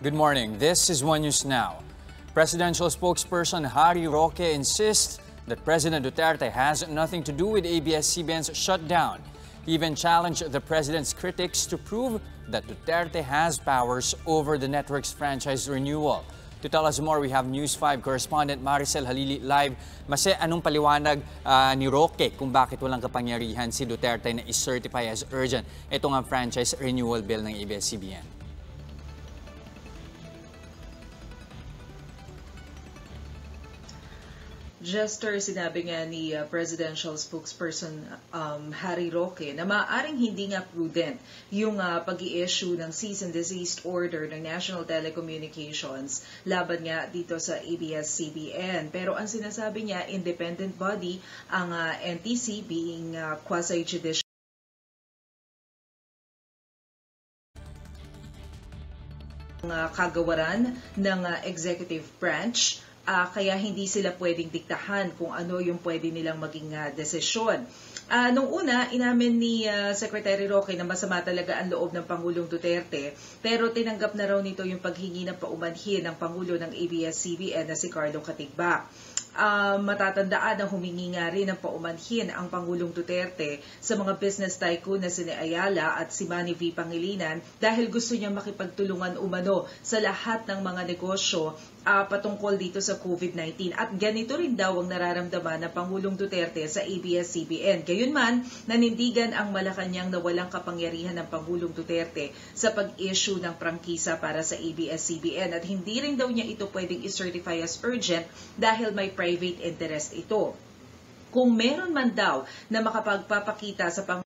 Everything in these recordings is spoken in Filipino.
Good morning. This is One News Now. Presidential spokesperson Leni Robredo insists that President Duterte has nothing to do with ABS-CBN's shutdown. He even challenged the president's critics to prove that Duterte has powers over the network's franchise renewal. To tell us more, we have News 5 correspondent Maricel Halili live. Mase, anong paliwanag ni Roque kung bakit walang kapangyarihan si Duterte na i-certify as urgent itong ang franchise renewal bill ng ABS-CBN? Jester, sinabi nga ni Presidential Spokesperson Leni Robredo na maaaring hindi nga prudent yung pag-i-issue ng cease and desist order ng National Telecommunications laban nga dito sa ABS-CBN. Pero ang sinasabi niya, independent body ang NTC being quasi-judicial kagawaran ng executive branch. Kaya hindi sila pwedeng diktahan kung ano yung pwede nilang maging desisyon. Nung una, inamin ni Secretary Roque na masama talaga ang loob ng Pangulong Duterte, pero tinanggap na raw nito yung paghingi ng paumanhin ng Pangulo ng ABS-CBN na si Carlo Katigbak. Matatandaan na humingi nga rin ng paumanhin ang Pangulong Duterte sa mga business tycoon na si Ayala at si Manny V. Pangilinan dahil gusto niya makipagtulungan umano sa lahat ng mga negosyo patungkol dito sa COVID-19. At ganito rin daw ang nararamdaman ng Pangulong Duterte sa ABS-CBN. Gayunman, nanindigan ang Malacanang na walang kapangyarihan ng Pangulong Duterte sa pag-issue ng prangkisa para sa ABS-CBN at hindi rin daw niya ito pwedeng i-certify as urgent dahil may private interest ito. Kung meron man daw na makapagpapakita sa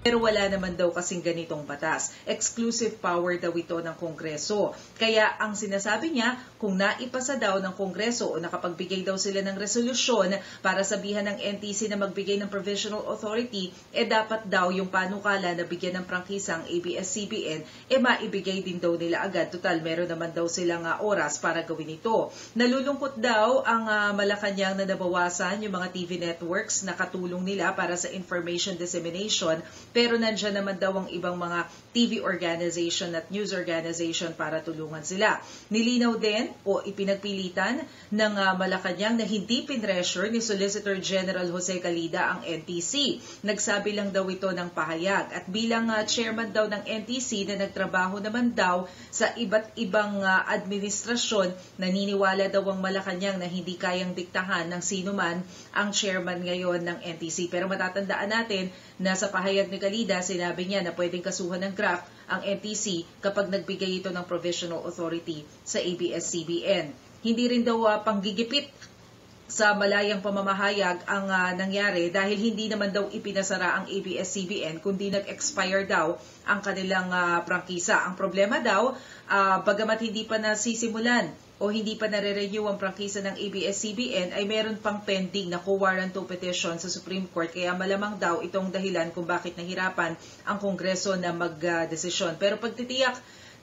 pero wala naman daw kasing ganitong batas. Exclusive power daw ito ng Kongreso. Kaya ang sinasabi niya, kung naipasa daw ng Kongreso o nakapagbigay daw sila ng resolusyon para sabihan ng NTC na magbigay ng provisional authority, dapat daw yung panukala na bigyan ng prangkisa ang ABS-CBN, maibigay din daw nila agad. Total, meron naman daw silang oras para gawin ito. Nalulungkot daw ang Malacanang na nabawasan yung mga TV networks na katulong nila para sa information dissemination. Pero nandiyan naman daw ang ibang mga TV organization at news organization para tulungan sila. Nilinaw din o ipinagpilitan ng Malacanang na hindi pinressure ni Solicitor General Jose Calida ang NTC. Nagsabi lang daw ito ng pahayag. At bilang chairman daw ng NTC na nagtrabaho naman daw sa iba't ibang administrasyon, naniniwala daw ang Malacanang na hindi kayang diktahan ng sino man ang chairman ngayon ng NTC. Pero matatandaan natin na sa pahayag ni Calida, sinabi niya na pwedeng kasuhan ng graft ang NTC kapag nagbigay ito ng provisional authority sa ABS-CBN. Hindi rin daw panggigipit sa malayang pamamahayag ang nangyari dahil hindi naman daw ipinasara ang ABS-CBN kundi nag-expire daw ang kanilang prangkisa. Ang problema daw, bagamat hindi pa nasisimulan o hindi pa nare-renew ang prangkisa ng ABS-CBN ay meron pang pending na co-warranto petition sa Supreme Court kaya malamang daw itong dahilan kung bakit nahirapan ang Kongreso na mag-desisyon. Pero pagtitiyak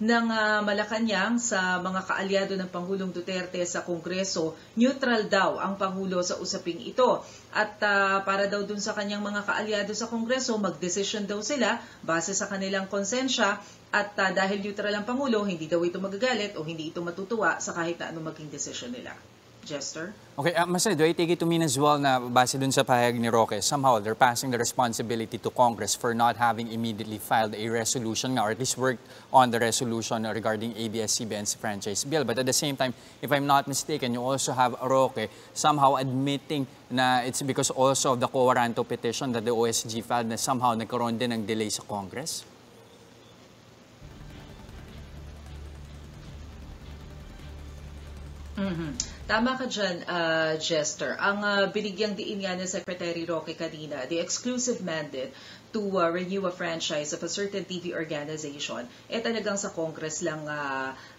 ng Malacanang sa mga kaalyado ng Pangulong Duterte sa Kongreso, neutral daw ang Pangulo sa usaping ito. At para daw dun sa kanyang mga kaalyado sa Kongreso, mag-decision daw sila base sa kanilang konsensya. At dahil neutral ang Pangulo, hindi daw ito magagalit o hindi ito matutuwa sa kahit na anong maging desisyon nila. Jester? Okay, Masay, do I take it to mean as well na base dun sa pahayag ni Roque, somehow they're passing the responsibility to Congress for not having immediately filed a resolution or at least worked on the resolution regarding ABS-CBN's franchise bill. But at the same time, if I'm not mistaken, you also have Roque somehow admitting na it's because also of the co-warranto petition that the OSG filed na somehow nagkaroon din ng delay sa Congress? Tama ka dyan, Jester. Ang binigyang diin nga ni Secretary Roque kanina, the exclusive mandate to renew a franchise of a certain TV organization, talagang sa Congress lang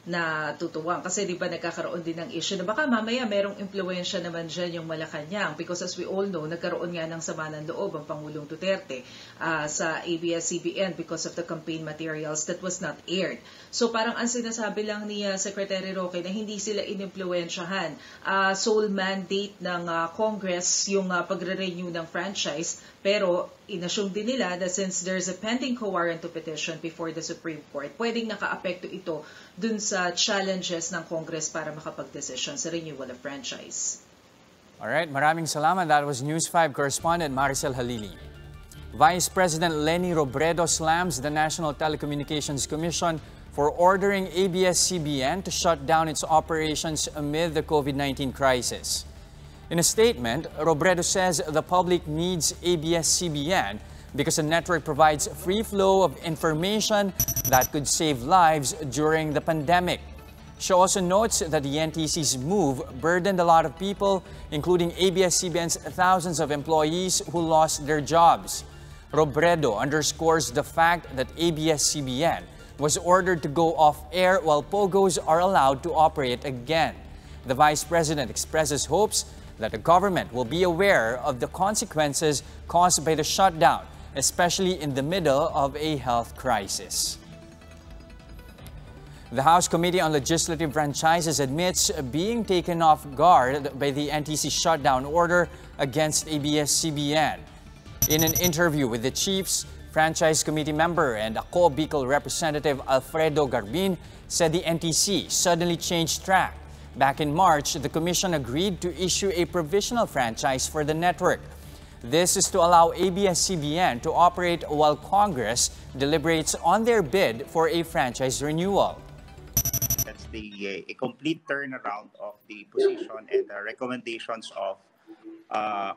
na tutuwang. Kasi di ba nagkakaroon din ng issue na baka mamaya merong impluwensya naman dyan yung Malacanang, because as we all know, nagkaroon nga ng sama ng loob ang Pangulong Duterte sa ABS-CBN because of the campaign materials that was not aired. So parang ang sinasabi lang ni Secretary Roque na hindi sila inimpluwensyahan. Sole mandate ng Congress yung pagre-renew ng franchise, pero inassume din nila that since there's a pending co-warranto petition before the Supreme Court, pwedeng naka-apekto ito dun sa challenges ng Congress para makapag-desisyon sa renewal of franchise. Alright, maraming salamat. That was News 5 correspondent Maricel Halili. Vice President Leni Robredo slams the National Telecommunications Commission for ordering ABS-CBN to shut down its operations amid the COVID-19 crisis. In a statement, Robredo says the public needs ABS-CBN because the network provides free flow of information that could save lives during the pandemic. She also notes that the NTC's move burdened a lot of people, including ABS-CBN's thousands of employees who lost their jobs. Robredo underscores the fact that ABS-CBN was ordered to go off air while POGOs are allowed to operate again. The Vice President expresses hopes that the government will be aware of the consequences caused by the shutdown, especially in the middle of a health crisis. The House Committee on Legislative Franchises admits being taken off guard by the NTC shutdown order against ABS-CBN. In an interview with the Chiefs, Franchise Committee member and ACO Bicol Representative Alfredo Garbin said the NTC suddenly changed track. Back in March, the Commission agreed to issue a provisional franchise for the network. This is to allow ABS-CBN to operate while Congress deliberates on their bid for a franchise renewal. That's a complete turnaround of the position and the recommendations of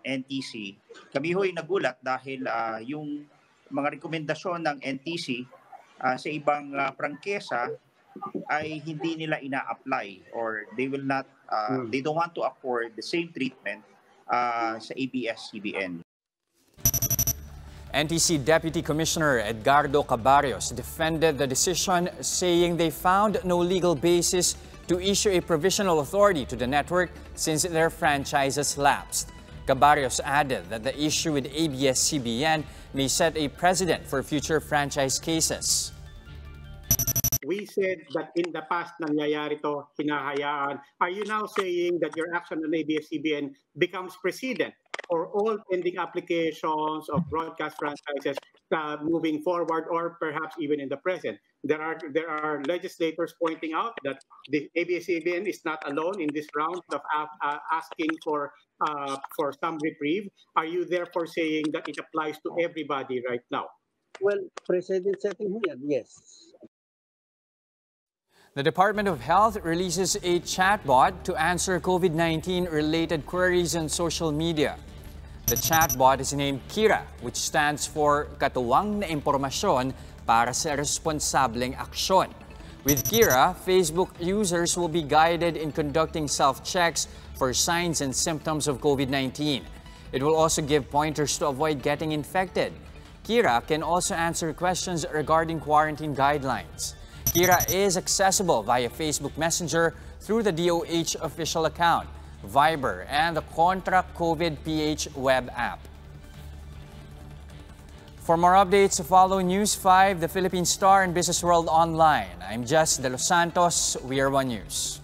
NTC. Kami ho'y nagulat dahil yung mga rekomendasyon ng NTC sa ibang prangkesa ay hindi nila ina-apply, or they will not they don't want to afford the same treatment sa ABS-CBN. NTC Deputy Commissioner Edgardo Cabarrios defended the decision, saying they found no legal basis to issue a provisional authority to the network since their franchises lapsed. Cabarrios added that the issue with ABS-CBN may set a precedent for future franchise cases. We said that in the past nangyayari to, hinahayaan. Are you now saying that your action on ABS-CBN becomes precedent for all pending applications of broadcast franchises moving forward, or perhaps even in the present? There are legislators pointing out that the ABS-CBN is not alone in this round of asking for some reprieve. Are you therefore saying that it applies to everybody right now? Well, precedent setting here, yes. The Department of Health releases a chatbot to answer COVID-19 related queries on social media. The chatbot is named Kira, which stands for Katuwang na Impormasyon para sa Responsableng Aksyon. With Kira, Facebook users will be guided in conducting self-checks for signs and symptoms of COVID-19. It will also give pointers to avoid getting infected. Kira can also answer questions regarding quarantine guidelines. Kira is accessible via Facebook Messenger through the DOH official account, Viber, and the Contra COVID PH web app. For more updates, follow News 5, the Philippine Star, and Business World Online. I'm Jess De Los Santos. We are One News.